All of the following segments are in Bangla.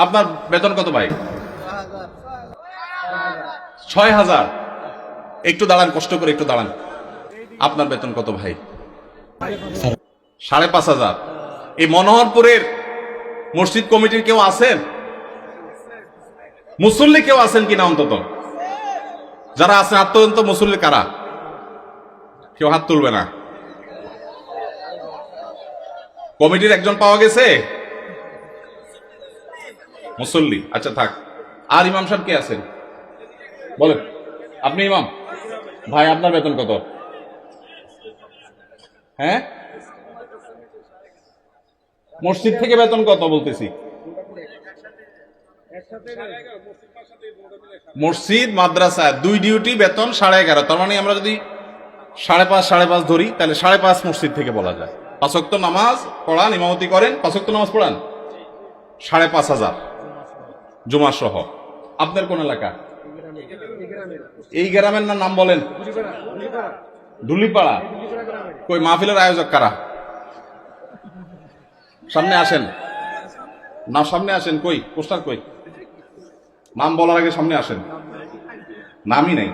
আপনার বেতন কত ভাই? ৬,০০০। একটু দাঁড়ান, কষ্ট করে একটু দাঁড়ান। আপনার বেতন কত ভাই? ৫,৫০০। এই মনোহরপুরের মসজিদ কমিটির কেউ আছেন? মুসল্লি কেউ আছেন কিনা? অন্তত যারা আছেন হাত তোলেন তো। মুসল্লি কারা? কেউ হাত তুলবে না। কমিটির একজন পাওয়া গেছে মুসল্লি? আচ্ছা থাক। আর ইমাম সাহেব কে আছেন বলেন? আপনি ইমাম ভাই, আপনার বেতন কত? হ্যাঁ, মসজিদ থেকে বেতন কত বলতেছি? মসজিদ মাদ্রাসা দুই ডিউটি বেতন 11.5। তার মানে আমরা যদি 5.5 ধরি তাহলে 5.5 মসজিদ থেকে বলা যায়। 5 ওয়াক্ত নামাজ পড়ান, ইমামতি করেন, 5 ওয়াক্ত নামাজ পড়ান, 5,500 জুমা সহ। আপনার কোন এলাকা? এই গ্রামের নাম বলেন? ঢুলিপাড়া। কই মাহফিলের আয়োজক কারা? সামনে আসেন না, সামনে আসেন। কই পোস্টার কই? নাম বলার আগে সামনে আসেন। নামই নেই।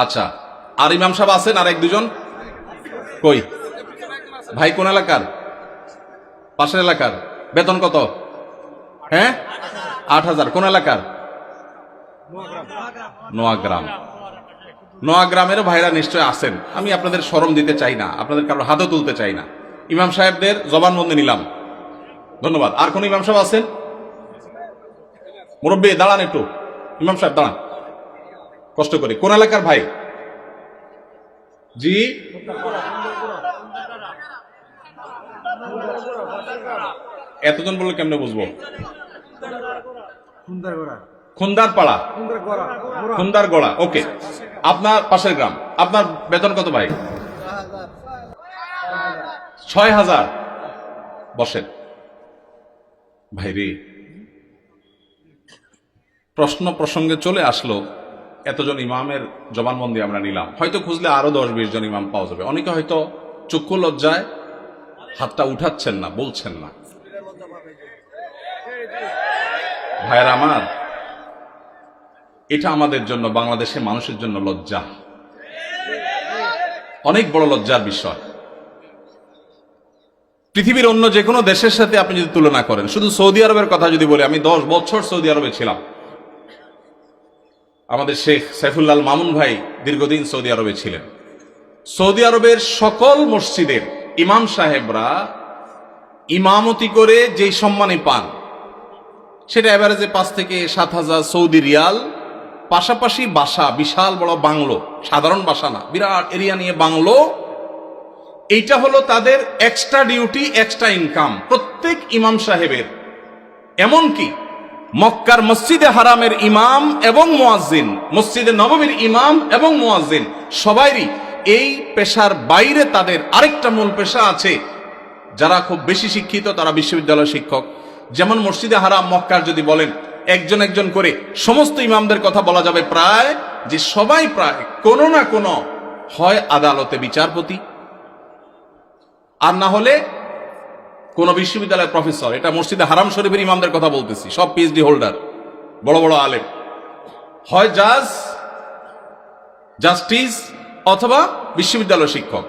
আচ্ছা, আর ইমাম সাহেব আছেন আর এক দুজন? কই ভাই? কোন এলাকার? পাশের এলাকার। বেতন কত? হ্যাঁ, 8,000। কোন এলাকার? নোয়াগ্রাম। নোয়াগ্রামের ভাইরা নিশ্চয় আছেন। আমি আপনাদের শরম দিতে চাই না, আপনাদের কারো হাতও তুলতে চাই না। ইমাম সাহেবদের জবানবন্দি নিলাম, ধন্যবাদ। আর কোন ইমাম সাহেব আছেন? মুরব্বী দাঁড়ান একটু। ইমাম সাহেব দাঁড়ান, কষ্ট করে। কোন এলাকার ভাই? জি, এতজন বললে কেমনে বুঝবো? খুন্দারপাড়া, খুন্দারগড়া। ওকে, আপনার পাশের গ্রাম। আপনার বেতন কত ভাই? 6,000। বসেন ভাই রে। প্রশ্ন প্রসঙ্গে চলে আসলো, এতজন ইমামের জবানবন্দি আমরা নিলাম। হয়তো খুঁজলে আরো 10-20 জন ইমাম পাওয়া যাবে। অনেকে হয়তো চক্ষু লজ্জায় হাতটা উঠাচ্ছেন না, বলছেন না। ভাইরা আমার, এটা আমাদের জন্য, বাংলাদেশের মানুষের জন্য লজ্জা, অনেক বড় লজ্জার বিষয়। পৃথিবীর অন্য যে কোনো দেশের সাথে আপনি যদি তুলনা করেন, শুধু সৌদি আরবের কথা যদি বলি, আমি 10 বছর সৌদি আরবে ছিলাম। আমাদের শেখ সাইফুল্লাহ মামুন ভাই দীর্ঘদিন সৌদি আরবে ছিলেন। সৌদি আরবের সকল মসজিদের ইমাম সাহেবরা ইমামতি করে যে সম্মানী পান, সেটা এভারেজে 5 থেকে 7,000 সৌদি রিয়াল। পাশাপাশি বাসা, বিশাল বড় বাংলো, সাধারণ বাসা না, বিরাট এরিয়া নিয়ে বাংলো। এইটা হলো তাদের এক্সট্রা ডিউটি, এক্সট্রা ইনকাম প্রত্যেক ইমাম সাহেবের। এমনকি মক্কার মসজিদে হারামের ইমাম এবং মুয়াজ্জিন, মসজিদে নববীর ইমাম এবং মুয়াজ্জিন, সবাইরই এই পেশার বাইরে তাদের আরেকটা মূল পেশা আছে। যারা খুব বেশি শিক্ষিত তারা বিশ্ববিদ্যালয় শিক্ষক। যেমন মসজিদে হারাম মক্কার যদি বলেন একজন একজন করে সমস্ত ইমামদের কথা বলা যাবে প্রায়, যে সবাই প্রায় কোনো না কোনো হয় আদালতে বিচারপতি, আর না হলে কোন বিশ্ববিদ্যালয়ের প্রফেসর। এটা মসজিদে হারাম শরীফের ইমামদের কথা বলতেছি, সব পিএইচডি হোল্ডার, বড় বড় আলেম। হয় জাজ, জাস্টিস, অথবা বিশ্ববিদ্যালয় শিক্ষক।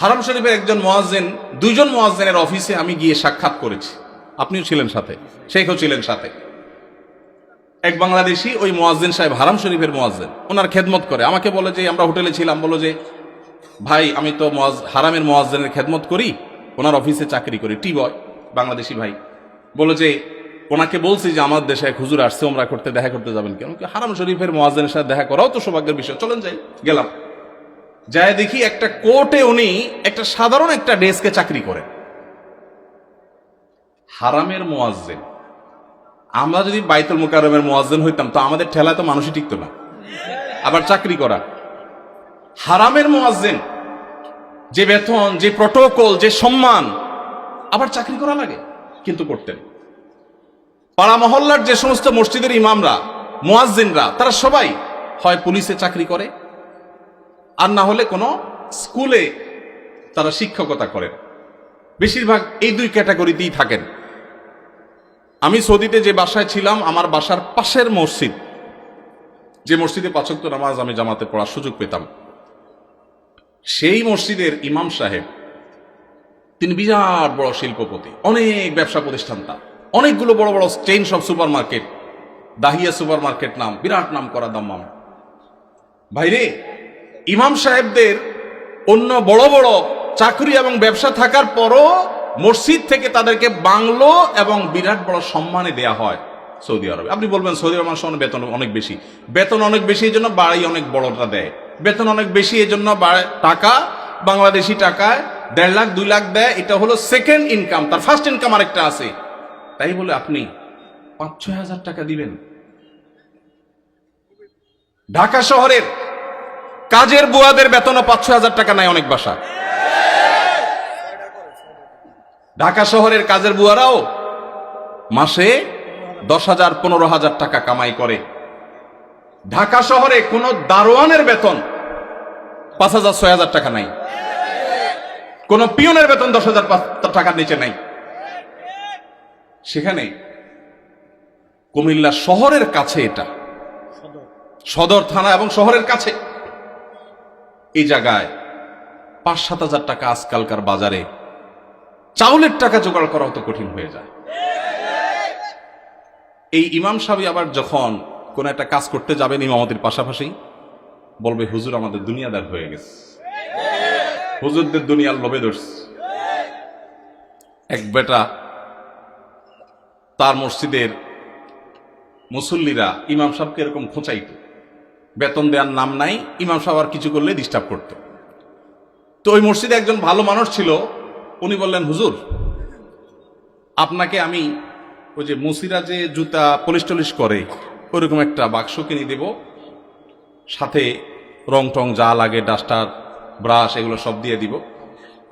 হারাম শরীফের একজন মুয়াজ্জিন, 2 জন মুয়াজ্জিনের অফিসে আমি গিয়ে সাক্ষাৎ করেছি। আপনিও ছিলেন সাথে, শেখও ছিলেন সাথে। এক বাংলাদেশি ওই মুয়াজ্জিন সাহেব, হারাম শরীফের মুয়াজ্জিন, ওনার খেদমত করে। আমাকে বলে যে, আমরা হোটেলে ছিলাম, বলো যে ভাই আমি তো হারামের মুয়াজ্জিনের খেদমত করি, ওনার অফিসে চাকরি করি, টি বয়, বাংলাদেশি ভাই। বলো যে ওনাকে বলছি যে আমার দেশে এক হুজুর আসছে, ওমরা করতে, দেখা করতে যাবেন কেন? হারাম শরীফের মুয়াজ্জিনের সাথে দেখা করাও তো সৌভাগ্যের বিষয়, চলেন যাই। গেলাম, যায় দেখি একটা কোর্টে উনি একটা সাধারণ একটা ডেস্কে চাকরি করেন, হারামের মুয়াজ্জিন। আমরা যদি বাইতুল মুকাররমের মুয়াজ্জিন হইতাম তো আমাদের ঠেলায় তো মানুষই টিকতো না, আবার চাকরি করা। হারামের মুয়াজ্জিন, যে বেতন, যে প্রটোকল, যে সম্মান, আবার চাকরি করা লাগে, কিন্তু করতেন। পাড়া মহল্লার যে সমস্ত মসজিদের ইমামরা, মুয়াজ্জিনরা, তারা সবাই হয় পুলিশে চাকরি করে, আর না হলে কোনো স্কুলে তারা শিক্ষকতা করেন। বেশিরভাগ এই দুই ক্যাটাগরিতেই থাকেন। আমি সৌদিতে যে বাসায় ছিলাম, আমার বাসার পাশের মসজিদ, যে মসজিদে ৫ ওয়াক্ত নামাজ আমি জামাতে পড়ার সুযোগ পেতাম, সেই মসজিদের ইমাম সাহেব, তিনি বিরাট বড় শিল্পপতি, অনেক ব্যবসা প্রতিষ্ঠান, তার অনেকগুলো বড় বড় চেইন সব super market, Dahiya super market নাম, বিরাট নাম করা দাম্মাম। ভাইরে, ইমাম সাহেবদের অন্য বড় বড় চাকরি এবং ব্যবসা থাকার পরও মসজিদ থেকে তাদেরকে বাংলো এবং বিরাট বড় সম্মানে দেয়া হয় সৌদি আরবে। আপনি বলবেন সৌদি আরব মানুষের বেতন অনেক বেশি, বেতন অনেক বেশি এই জন্য বাড়ি অনেক বড়টা দেয়, বেতন অনেক বেশি এই জন্য টাকা বাংলাদেশি টাকায় ১.৫ লাখ ২ লাখ দেয়, এটা হলো সেকেন্ড ইনকাম, তার ফার্স্ট ইনকাম আরেকটা আছে। তাই বলে আপনি ৫-৬ হাজার টাকা দিবেন? ঢাকা শহরের কাজের বুয়াদের বেতনও ৫-৬ হাজার টাকা নাই অনেক বাসা। ঢাকা শহরের কাজের বুয়ারাও মাসে ১০,০০০ ১৫,০০০ টাকা কামাই করে। ঢাকা শহরে কোন দারোয়ানের বেতন ৫,০০০-৬,০০০ টাকা নাই, কোন পিয়নের বেতন ১০,০০০ টাকার নিচে নাই। সেখানে কুমিল্লা শহরের কাছে, এটা সদর থানা এবং শহরের কাছে, এই জায়গায় ৫-৭ হাজার টাকা আজকালকার বাজারে চাউলের টাকা জোগাড় করা তো কঠিন হয়ে যায়। এই ইমাম সাহেব আবার যখন কোন একটা কাজ করতে যাবেন ইমামতির পাশাপাশি বলবে, হুজুর আমাদের দুনিয়াদার হয়ে গেছে, হুজুরদের দুনিয়ার লোভে ধরছে। এক বেটা, তার মসজিদের মুসল্লিরা ইমাম সাহেবকে এরকম খোঁচাইত, বেতন দেওয়ার নাম নাই, ইমাম সাহেব আর কিছু করলে ডিস্টার্ব করত। তো ওই মসজিদে একজন ভালো মানুষ ছিল, উনি বললেন, হুজুর আপনাকে আমি ওই যে মুসিরা যে জুতা পলিশ টলিশ করে ওইরকম একটা বাক্স কিনে দেব, সাথে রং টং যা লাগে, ডাস্টার, ব্রাশ, এগুলো সব দিয়ে দিব।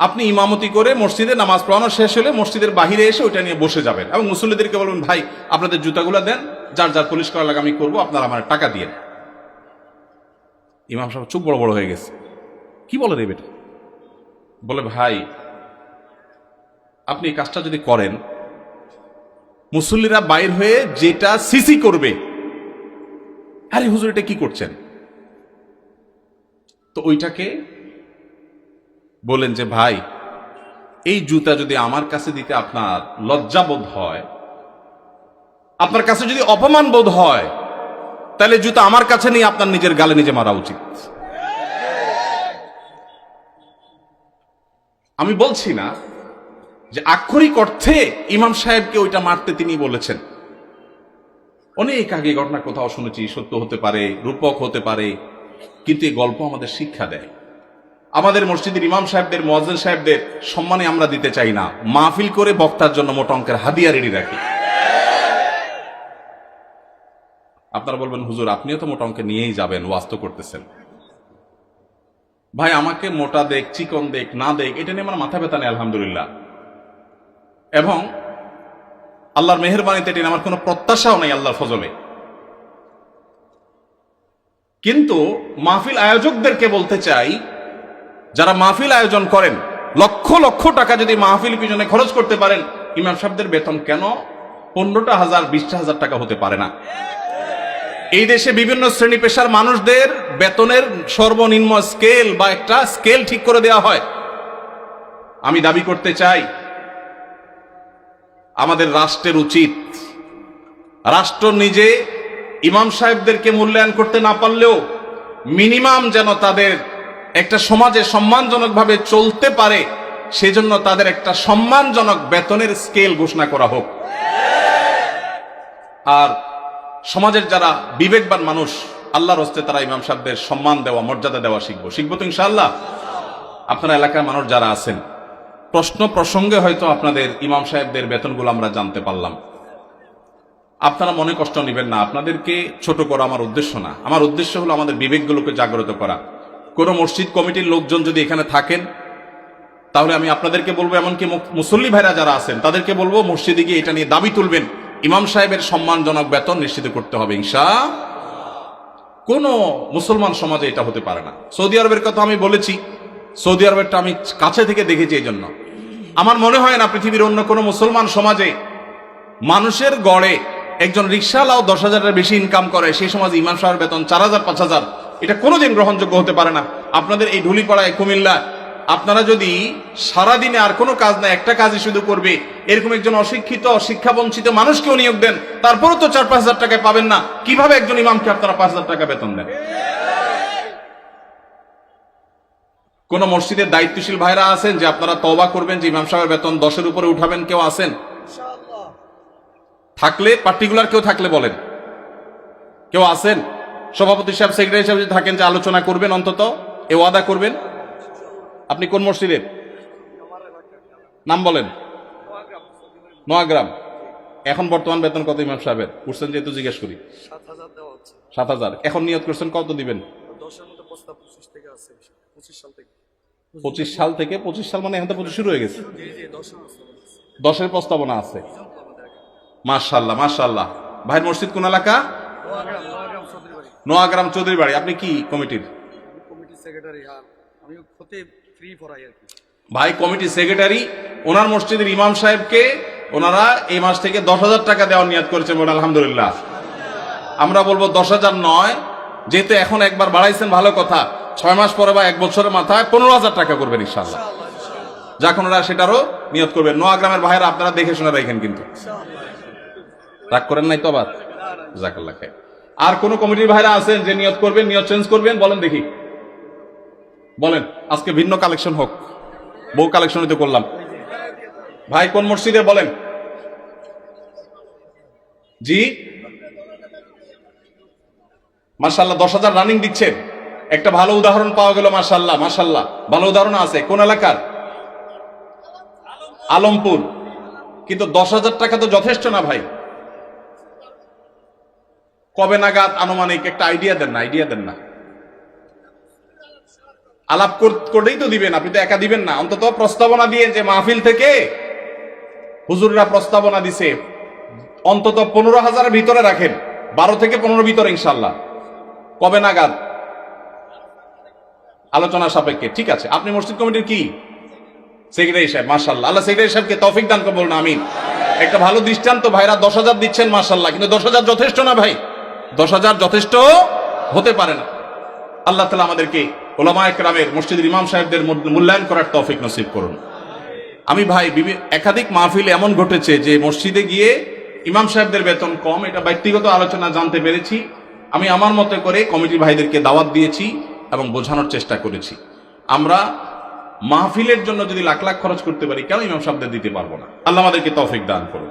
আপনি ইমামতি করে মসজিদে নামাজ পড়ানো শেষ হলে মসজিদের বাহিরে এসে ওইটা নিয়ে বসে যাবেন এবং মুসল্লিদেরকে বলবেন, ভাই আপনাদের জুতাগুলো দেন, যার যার পলিশ করা লাগে আমি করবো, আপনারা আমার টাকা দিয়ে। ইমাম সাহেব চুপ বড় বড় হয়ে গেছে, কি বলে রে বেটা? বলে, ভাই আপনি এই কাজটা যদি করেন, মুসল্লিরা বাইর হয়ে যেটা সিসি করবে, আরে হুজুর এটা কি করছেন? তো ওইটাকে বলেন যে, ভাই এই জুতা যদি আমার কাছে দিতে আপনার লজ্জা বোধ হয়, আপনার কাছে যদি অপমান বোধ হয়, তাহলে জুতা আমার কাছে নিয়ে আপনার নিজের গালে নিজে মারা উচিত। আমি বলছি না যে আক্ষরিক অর্থে ইমাম সাহেবকে ওইটা মারতে তিনি বলেছেন। অনেক আগে ঘটনা কোথাও শুনেছি, সত্য হতে পারে, রূপক হতে পারে, কিন্তু এই গল্প আমাদের শিক্ষা দেয়। আমাদের মসজিদের ইমাম সাহেবদের, মুয়াজ্জিন সাহেবদের সম্মানে আমরা দিতে চাই না, মাহফিল করে বক্তার জন্য মোটা অঙ্কের হাদিয়া রেডি রাখি। আপনারা বলবেন, হুজুর আপনিও তো মোটা অঙ্কে নিয়েই যাবেন, ওয়াজ তো করতেছেন। ভাই আমাকে মোটা দেখ, চিকন দেখ, না দেখ, এটা নিয়ে আমার মাথা ব্যথা নেই, আলহামদুলিল্লাহ। এবং আল্লাহর মেহেরবানিতে এটা আমার কোনো প্রত্যাশাও নেই আল্লাহর ফজলে। কিন্তু মাহফিল আয়োজকদেরকে বলতে চাই, যারা মাহফিল আয়োজন করেন, লক্ষ লক্ষ টাকা যদি মাহফিল পিছনে খরচ করতে পারেন, ইমাম সাহেবদের বেতন কেন 15,000 20,000 টাকা হতে পারে না? এই দেশে বিভিন্ন শ্রেণী পেশার মানুষদের বেতনের সর্বনিম্ন স্কেল বা একটা স্কেল ঠিক করে দেওয়া হয়। আমি দাবি করতে চাই, আমাদের রাষ্ট্রের উচিত, রাষ্ট্র নিজে ইমাম সাহেবদেরকে মূল্যায়ন করতে না পারলেও মিনিমাম যেন তাদের একটা সমাজে সম্মানজনকভাবে চলতে পারে, সেজন্য তাদের একটা সম্মানজনক বেতনের স্কেল ঘোষণা করা হোক। আর সমাজের যারা বিবেকবান মানুষ, আল্লাহর হস্তে তারা ইমাম সাহেবদের সম্মান দেওয়া, মর্যাদা দেওয়া শিখবো তো ইনশাআল্লাহ। আপনার এলাকার মানুষ যারা আছেন, প্রশ্ন প্রসঙ্গে হয়তো আপনাদের ইমাম সাহেবদের বেতনগুলো আমরা জানতে পারলাম, আপনারা মনে কষ্ট নেবেন না, আপনাদেরকে ছোট করা আমার উদ্দেশ্য না। আমার উদ্দেশ্য হলো আমাদের বিবেকগুলোকে জাগ্রত করা। কোন মসজিদ কমিটির লোকজন যদি এখানে থাকেন, তাহলে আমি আপনাদেরকে বলবো, এমনকি মুসল্লি ভাইরা যারা আছেন তাদেরকে বলবো, মসজিদে গিয়ে এটা নিয়ে দাবি তুলবেন, ইমাম সাহেবের সম্মানজনক বেতন নিশ্চিত করতে হবে ইনশাআল্লাহ। কোন মুসলমান সমাজে এটা হতে পারে না। সৌদি আরবের কথা আমি বলেছি, সৌদি আরবেরটা আমি কাছে থেকে দেখেছি, এই জন্য আমার মনে হয় না পৃথিবীর অন্য কোনো মুসলমান সমাজে মানুষের গড়ে একজন রিকশাওয়ালাও 10,000-এর বেশি ইনকাম করে, সেই সমাজে ইমাম সাহেবের বেতন 4,000 5,000, এটা কোনোদিন গ্রহণযোগ্য হতে পারে না। আপনাদের এই ধুলিপাড়ায় কুমিল্লা আপনারা যদি সারাদিনে আর কোনো কাজ না, একটা কাজই শুধু করবে, এরকম একজন অশিক্ষিত শিক্ষা বঞ্চিত মানুষকেও নিয়োগ দেন, তারপরও তো 4-5 হাজার টাকায় পাবেন না। কিভাবে একজন ইমামকে আপনারা 5,000 টাকা বেতন দেন? কোন মসজিদের দায়িত্বশীল ভাইরা আছেন যে আপনারা তওবা করবেন যে ইমাম সাহেবের বেতন 10-এর উপরে উঠাবেন? কেউ আছেন? থাকলে পার্টিকুলার কেউ থাকলে বলেন। কেউ আছেন? সভাপতি সাহেব, সেক্রেটারি সাহেব যদি থাকেন যে আলোচনা করবেন, অন্তত এ ওয়াদা করবেন। আপনি কোন মসজিদের? নাম বলেন। নোয়াগ্রাম। এখন বর্তমান বেতন কত ইমাম সাহেবের? উঠছেন যেহেতু জিজ্ঞেস করি। 7,000। এখন নিয়ত করছেন কত দিবেন? 25 সাল থেকে। 25 সাল মানে এখন তো 25 শুরু হয়ে গেছে। 10-এর প্রস্তাবনা আছে। মাশাআল্লাহ মাশাআল্লাহ। ভাইয়ের মসজিদ কোন এলাকা? নোয়াগ্রাম চৌধুরী বাড়ি। আপনি কি কমিটির? ভাই কমিটি সেক্রেটারি। ওনার মসজিদের ইমাম সাহেবকে ওনারা এই মাস থেকে 10,000 টাকা দেওয়ার নিয়ত করেছেন। আলহামদুলিল্লাহ। আমরা বলবো 10,000 নয়, যেহেতু এখন একবার বাড়াইছেন ভালো কথা, 6 মাস পরে বা 1 বছরের মাথায় 15,000 টাকা করবেন ইনশাআল্লাহ। যখন ওরা সেটারও নিয়ত করবেন। নোয়াগ্রামের ভাইরা আপনারা দেখে শুনে রাখেন, কিন্তু রাগ করেন নাই তো আবার? জাযাকাল্লাহ খাইর। আর কোন কমিটির ভাইরা আছেন যে নিয়ত করবেন, নিয়ত চেঞ্জ করবেন? বলেন দেখি, বলেন। আজকে ভিন্ন কালেকশন হোক, বহু কালেকশন তো করলাম। ভাই কোন মসজিদে বলেন? জি মাশাআল্লাহ। 10,000 রানিং দিচ্ছেন, একটা ভালো উদাহরণ পাওয়া গেল। মাশাআল্লাহ মাশাআল্লাহ, ভালো উদাহরণ আছে। কোন এলাকার? আলমপুর। কিন্তু 10,000 টাকা তো যথেষ্ট না ভাই। কবে নাগাদ আনুমানিক একটা আইডিয়া দেন না? আইডিয়া দেন না, আলাপ করেই তো দিবেন। আপনি তো একা দিবেন না, অন্তত প্রস্তাবনা দিয়ে, যে মাহফিল থেকে হুজুররা প্রস্তাবনা দিছে, অন্তত 15,000-এর ভিতরে রাখেন। 12 থেকে 15 ভিতরে ইনশাআল্লাহ। কবে নাগাদ? আলোচনা সাপেক্ষে। ঠিক আছে। আপনি মসজিদ কমিটির কি? সেক্রেটারি সাহেব। মাশাআল্লাহ, আল্লাহ সেক্রেটারি সাহেবকে তৌফিক দান করুন, বলুন আমিন। একটা ভালো দৃষ্টান্ত। ভাইরা 10,000 দিচ্ছেন, মাশাআল্লাহ, কিন্তু 10,000 যথেষ্ট না ভাই। 10,000 যথেষ্ট হতে পারে না। আল্লাহ তাআলা আমাদেরকে উলামায়ে কেরামের, মসজিদের ইমাম সাহেবদের মূল্যায়ন করার তৌফিক নসিব করুন। আমি ভাই একাধিক মাহফিলে এমন ঘটেছে যে মসজিদে গিয়ে ইমাম সাহেবদের বেতন কম, এটা ব্যক্তিগত আলোচনা জানতে পেরেছি। আমি আমার মতো করে কমিটির ভাইদেরকে দাওয়াত দিয়েছি এবং বোঝানোর চেষ্টা করেছি। আমরা মাহফিলের জন্য যদি লাখ লাখ খরচ করতে পারি, কেন ইমাম সাহেবদের দিতে পারবো না? আল্লাহ আমাদেরকে তৌফিক দান করুন।